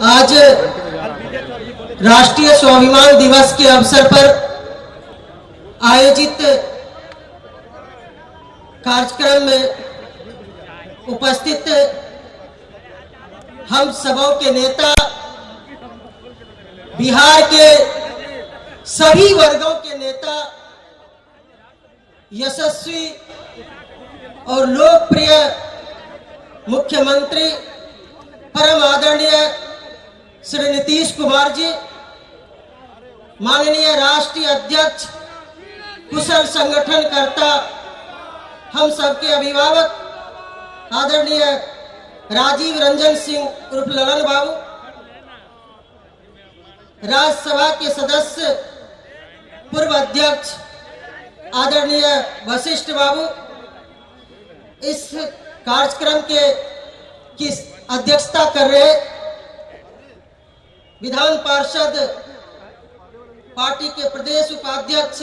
आज राष्ट्रीय स्वाभिमान दिवस के अवसर पर आयोजित कार्यक्रम में उपस्थित हम सबों के नेता, बिहार के सभी वर्गों के नेता, यशस्वी और लोकप्रिय मुख्यमंत्री परम आदरणीय श्री नीतीश कुमार जी, माननीय राष्ट्रीय अध्यक्ष, कुशल संगठनकर्ता, हम सबके अभिभावक आदरणीय राजीव रंजन सिंह उर्फ ललन बाबू, राज्यसभा के सदस्य पूर्व अध्यक्ष आदरणीय वशिष्ठ बाबू, इस कार्यक्रम की अध्यक्षता कर रहे विधान पार्षद पार्टी के प्रदेश उपाध्यक्ष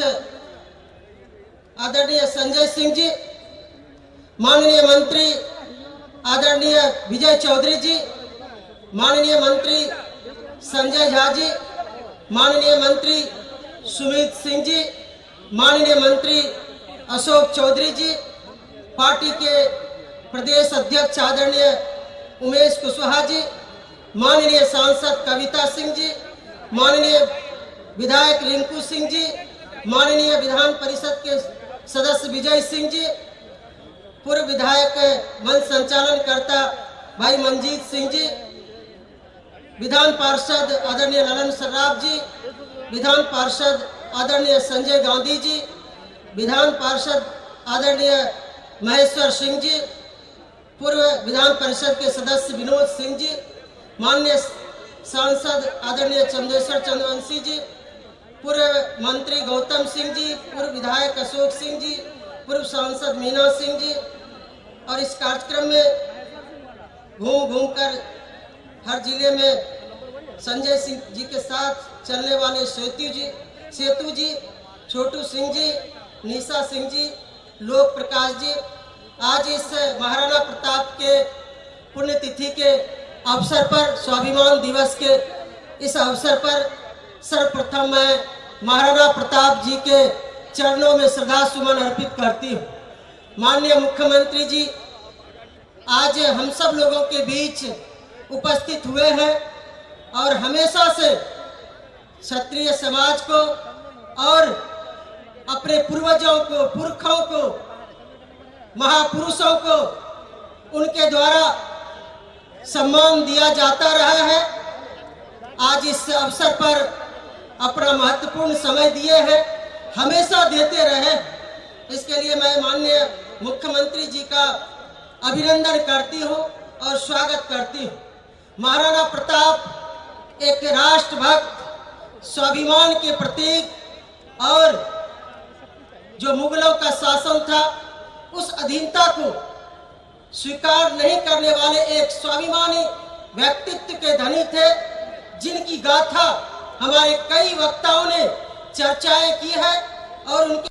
आदरणीय संजय सिंह जी, माननीय मंत्री आदरणीय विजय चौधरी जी, माननीय मंत्री संजय झा जी, माननीय मंत्री सुमित सिंह जी, माननीय मंत्री अशोक चौधरी जी, पार्टी के प्रदेश अध्यक्ष आदरणीय उमेश कुशवाहा जी, माननीय सांसद कविता सिंह जी, माननीय विधायक रिंकू सिंह जी, माननीय विधान परिषद के सदस्य विजय सिंह जी, पूर्व विधायक मंच संचालन करता भाई मंजीत सिंह जी, विधान पार्षद आदरणीय ललन सर्राफ जी, विधान पार्षद आदरणीय संजय गांधी जी, विधान पार्षद आदरणीय महेश्वर सिंह जी, पूर्व विधान परिषद के सदस्य विनोद सिंह जी, माननीय सांसद आदरणीय चंदेश्वर चंद्रवंशी जी, पूर्व मंत्री गौतम सिंह जी, पूर्व विधायक अशोक सिंह जी, पूर्व सांसद मीना सिंह जी, और इस कार्यक्रम में घूम कर हर जिले में संजय सिंह जी के साथ चलने वाले सेतु जी, छोटू सिंह जी, निशा सिंह जी, लोक प्रकाश जी, आज इस महाराणा प्रताप के पुण्यतिथि के अवसर पर, स्वाभिमान दिवस के इस अवसर पर सर्वप्रथम मैं महाराणा प्रताप जी के चरणों में श्रद्धा सुमन अर्पित करती हूँ। माननीय मुख्यमंत्री जी आज हम सब लोगों के बीच उपस्थित हुए हैं और हमेशा से क्षत्रिय समाज को और अपने पूर्वजों को, पुरखों को, महापुरुषों को उनके द्वारा सम्मान दिया जाता रहा है। आज इस अवसर पर अपना महत्वपूर्ण समय दिए हैं, हमेशा देते रहे। इसके लिए मैं माननीय मुख्यमंत्री जी का अभिनंदन करती हूं और स्वागत करती हूं। महाराणा प्रताप एक राष्ट्रभक्त, स्वाभिमान के प्रतीक और जो मुगलों का शासन था उस अधीनता को स्वीकार नहीं करने वाले एक स्वाभिमानी व्यक्तित्व के धनी थे, जिनकी गाथा हमारे कई वक्ताओं ने चर्चाएं की है और उनके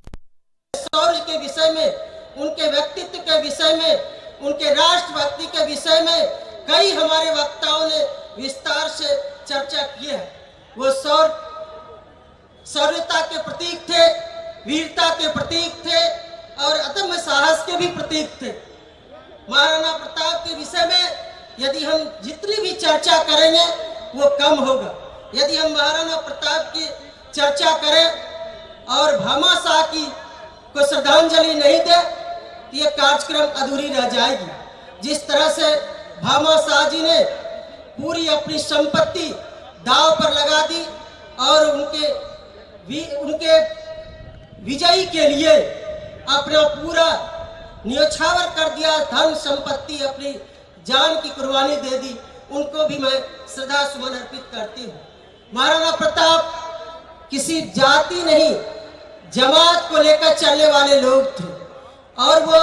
शौर्य के विषय में, उनके व्यक्तित्व के विषय में, उनके राष्ट्रभक्ति के विषय में कई हमारे वक्ताओं ने विस्तार से चर्चा की है। वो शौर्यता के प्रतीक थे, वीरता के प्रतीक थे और अदम्य साहस के भी प्रतीक थे। महाराणा प्रताप के विषय में यदि हम जितनी भी चर्चा करेंगे वो कम होगा। यदि हम महाराणा प्रताप की चर्चा करें और भामाशाह की को श्रद्धांजलि नहीं दे तो ये कार्यक्रम अधूरी रह जाएगी। जिस तरह से भामाशाह जी ने पूरी अपनी संपत्ति दांव पर लगा दी और उनके विजयी के लिए अपना पूरा न्योछावर कर दिया, धन संपत्ति, अपनी जान की कुर्बानी दे दी, उनको भी मैं श्रद्धा सुमन अर्पित करती हूँ। महाराणा प्रताप किसी जाति नहीं, जमात को लेकर चलने वाले लोग थे और वो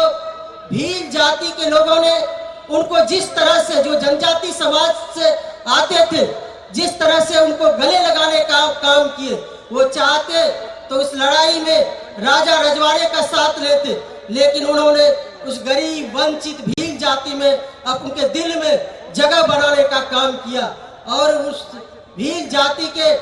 भील जाति के लोगों ने उनको जिस तरह से, जो जनजाति समाज से आते थे, जिस तरह से उनको गले लगाने का काम किए, वो चाहते तो उस लड़ाई में राजा रजवाड़े का साथ लेते, लेकिन उन्होंने उस गरीब वंचित भील जाति में अब उनके दिल में जगह बनाने का काम किया और उस भील जाति के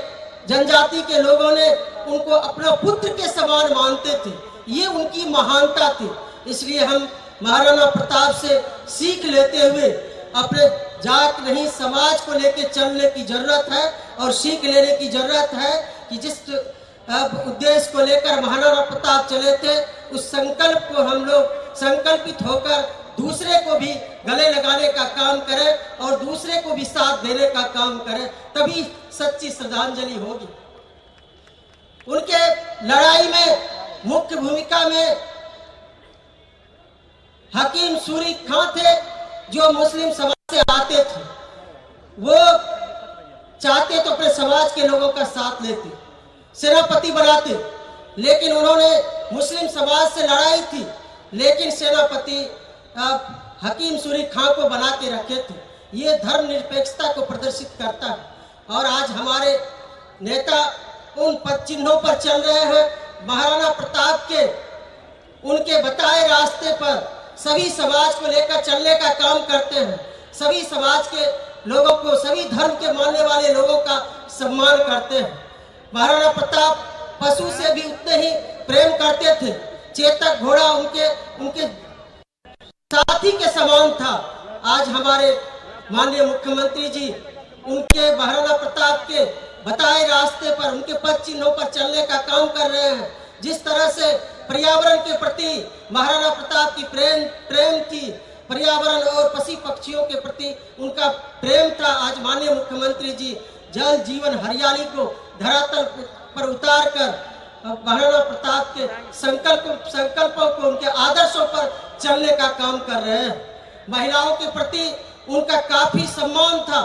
जनजाति के लोगों ने उनको अपना पुत्र के समान मानते थे। ये उनकी महानता थी। इसलिए हम महाराणा प्रताप से सीख लेते हुए अपने जात नहीं समाज को लेकर चलने की जरूरत है और सीख लेने की जरूरत है कि जिस उद्देश्य को लेकर महाराणा प्रताप चले थे उस संकल्प को हम लोग संकल्पित होकर दूसरे को भी गले लगाने का काम करें और दूसरे को भी साथ देने का काम करें, तभी सच्ची श्रद्धांजलि होगी। उनके लड़ाई में मुख्य भूमिका में हकीम सूरी खां थे, जो मुस्लिम समाज से आते थे। वो चाहते तो अपने समाज के लोगों का साथ लेते, सेनापति बनाते, लेकिन उन्होंने मुस्लिम समाज से लड़ाई थी, लेकिन सेनापति हकीम सूरी खां को बना के रखे थे। ये धर्मनिरपेक्षता को प्रदर्शित करता है। और आज हमारे नेता उन पद चिन्हों पर चल रहे हैं। महाराणा प्रताप के उनके बताए रास्ते पर सभी समाज को लेकर चलने का काम करते हैं। सभी समाज के लोगों को, सभी धर्म के मानने वाले लोगों का सम्मान करते हैं। महाराणा प्रताप पशु से भी उतने ही प्रेम करते थे। चेतक घोड़ा उनके साथी के समान था। आज हमारे माननीय मुख्यमंत्री जी उनके महाराणा प्रताप के बताए रास्ते पर, उनके पद चिन्हों पर चलने का काम कर रहे हैं। जिस तरह से पर्यावरण के प्रति महाराणा प्रताप की प्रेम थी, पर्यावरण और पशु पक्षियों के प्रति उनका प्रेम था, आज माननीय मुख्यमंत्री जी जल जीवन हरियाली को धरातल पर उतार कर महाराणा प्रताप के संकल्पों को, उनके आदर्शों पर चलने का काम कर रहे हैं। महिलाओं के प्रति उनका काफी सम्मान था।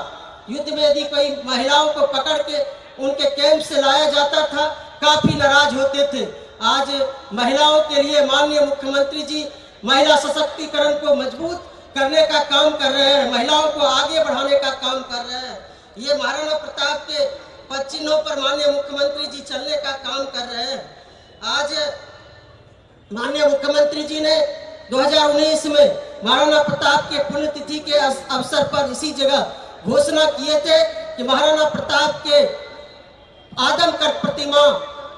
युद्ध में यदि कोई महिलाओं को पकड़ के उनके कैंप से लाया जाता था, काफी नाराज होते थे। आज महिलाओं के लिए माननीय मुख्यमंत्री जी महिला सशक्तिकरण को मजबूत करने का काम कर रहे हैं, महिलाओं को आगे बढ़ाने का काम कर रहे हैं। ये महाराणा प्रताप के पद चिन्हों पर माननीय मुख्यमंत्री जी चलने का काम कर रहे हैं। आज माननीय मुख्यमंत्री जी ने 2019 में महाराणा प्रताप के पुण्यतिथि के अवसर पर इसी जगह घोषणा किए थे कि महाराणा प्रताप के आदमकद प्रतिमा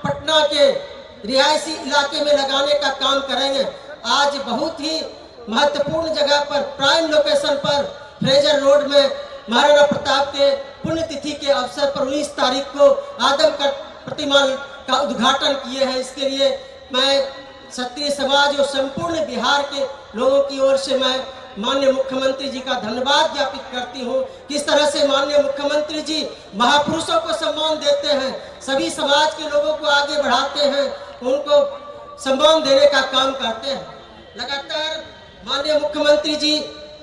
पटना के रिहायशी इलाके में लगाने का काम करेंगे। आज बहुत ही महत्वपूर्ण जगह पर, प्राइम लोकेशन पर फ्रेजर रोड में महाराणा प्रताप के पुण्यतिथि के अवसर पर 19 तारीख को आदमकद प्रतिमा का उद्घाटन किए हैं। इसके लिए मैं क्षत्रिय समाज और संपूर्ण बिहार के लोगों की ओर से मैं माननीय मुख्यमंत्री जी का धन्यवाद ज्ञापित करती हूँ। किस तरह से माननीय मुख्यमंत्री जी महापुरुषों को सम्मान देते हैं, सभी समाज के लोगों को आगे बढ़ाते हैं, उनको सम्मान देने का काम करते हैं। लगातार माननीय मुख्यमंत्री जी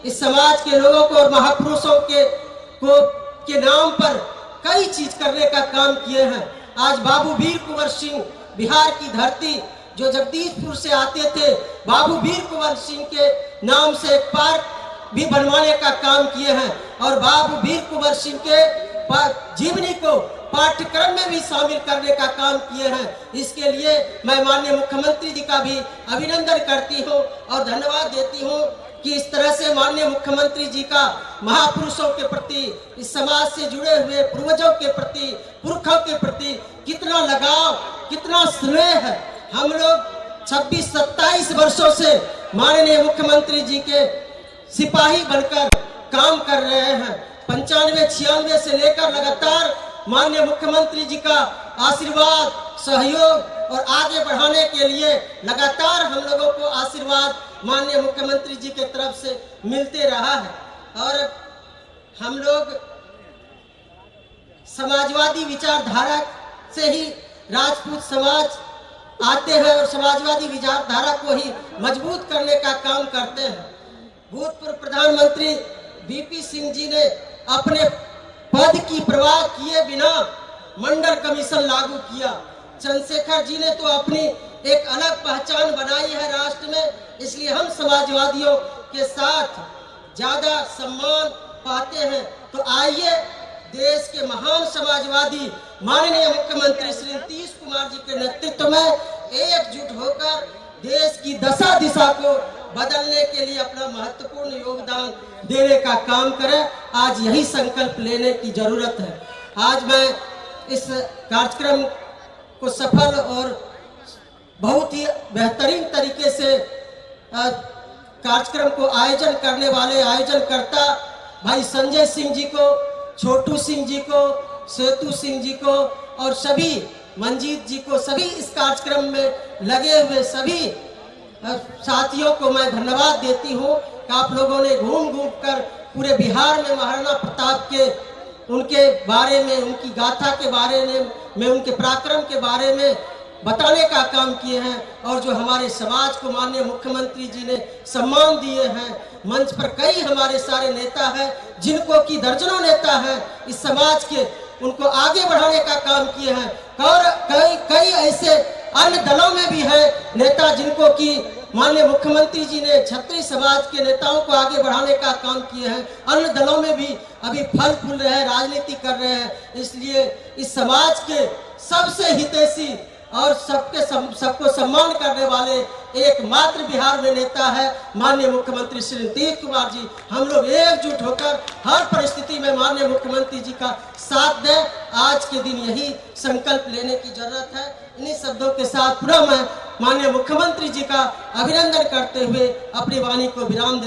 इस समाज के लोगों को और महापुरुषों के नाम पर कई चीज करने का काम किए हैं। आज बाबू वीर कुंवर सिंह, बिहार की धरती, जो जगदीशपुर से आते थे, बाबू वीर कुंवर सिंह के नाम से एक पार्क भी बनवाने का काम किए हैं और बाबू वीर कुंवर सिंह के जीवनी को पाठ्यक्रम में भी शामिल करने का काम किए हैं। इसके लिए मैं माननीय मुख्यमंत्री जी का भी अभिनंदन करती हूँ और धन्यवाद देती हूँ कि इस तरह से माननीय मुख्यमंत्री जी का महापुरुषों के प्रति, इस समाज से जुड़े हुए पूर्वजों के प्रति, पुरखों के प्रति कितना लगाव, कितना स्नेह है। हम लोग 26-27 वर्षों से माननीय मुख्यमंत्री जी के सिपाही बनकर काम कर रहे हैं। 95-96 से लेकर लगातार माननीय मुख्यमंत्री जी का आशीर्वाद, सहयोग और आगे बढ़ाने के लिए लगातार हम लोगों को आशीर्वाद माननीय मुख्यमंत्री जी के तरफ से मिलते रहा है। और हम लोग समाजवादी विचारधारा से ही राजपूत समाज आते हैं और समाजवादी विचारधारा को ही मजबूत करने का काम करते हैं। भूतपूर्व प्रधानमंत्री वीपी सिंह जी ने अपने पद की परवाह किए बिना मंडल कमीशन लागू किया। चंद्रशेखर जी ने तो अपनी एक अलग पहचान बनाई है राष्ट्र में, इसलिए हम समाजवादियों के साथ ज्यादा सम्मान पाते हैं। तो आइए देश के महान समाजवादी माननीय मुख्यमंत्री श्री नीतीश कुमार जी के नेतृत्व में एकजुट होकर देश की दशा दिशा को बदलने के लिए अपना महत्वपूर्ण योगदान देने का काम करें। आज यही संकल्प लेने की जरूरत है। आज मैं इस कार्यक्रम को सफल और बहुत ही बेहतरीन तरीके से कार्यक्रम को आयोजन करने वाले आयोजनकर्ता भाई संजय सिंह जी को, छोटू सिंह जी को, सेतु सिंह जी को और सभी मंजीत जी को, सभी इस कार्यक्रम में लगे हुए सभी साथियों को मैं धन्यवाद देती हूँ कि आप लोगों ने घूम घूम कर पूरे बिहार में महाराणा प्रताप के उनके बारे में, उनकी गाथा के बारे में उनके पराक्रम के बारे में बताने का काम किए हैं। और जो हमारे समाज को माननीय मुख्यमंत्री जी ने सम्मान दिए हैं, मंच पर कई हमारे सारे नेता हैं जिनको की दर्जनों नेता हैं इस समाज के, उनको आगे बढ़ाने का काम किए हैं। और कई ऐसे अन्य दलों में भी है नेता जिनको की माननीय मुख्यमंत्री जी ने क्षत्रिय समाज के नेताओं को आगे बढ़ाने का काम किए हैं। अन्य दलों में भी अभी फल फूल रहे हैं, राजनीति कर रहे हैं। इसलिए इस समाज के सबसे हितैषी और सबको सम्मान करने वाले एकमात्र बिहार में नेता है माननीय मुख्यमंत्री श्री नीतीश कुमार जी। हम लोग एकजुट होकर हर परिस्थिति में माननीय मुख्यमंत्री जी का साथ दें। आज के दिन यही संकल्प लेने की जरूरत है। इन्हीं शब्दों के साथ पुनः मैं माननीय मुख्यमंत्री जी का अभिनंदन करते हुए अपनी वाणी को विराम दे